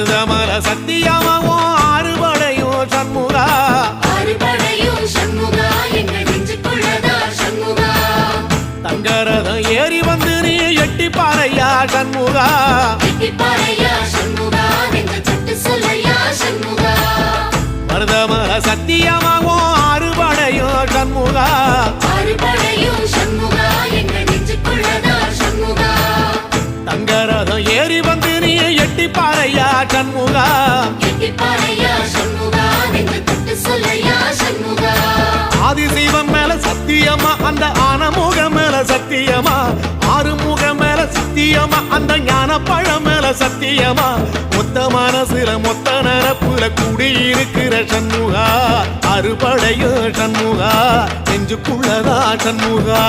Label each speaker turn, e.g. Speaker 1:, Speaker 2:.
Speaker 1: மருதமல சத்தியமாவும் ஆறுபடையும் சண்முகா தங்கரதம் ஏறி வந்து நீ எட்டிப்பாறையா சண்முகா மருதமல சத்தியமாவும் ஆறுபடையும் சண்முகா தங்கரதம் ஏறி வந்து நீ எட்டிப்பாறையா சண்முகா ஆதிசைவம் மேல சத்தியமா அந்த ஆனமுகம் மேல சத்தியமா ஆறுமுகம் மேல சத்தியமா அந்த ஞான பழம் மேல சத்தியமா மொத்த மனசுல மொத்த நரப்புல குடியிருக்கிற சண்முகா அறுபடையும் சண்முகா நெஞ்சுக்குள்ளதா சண்முகா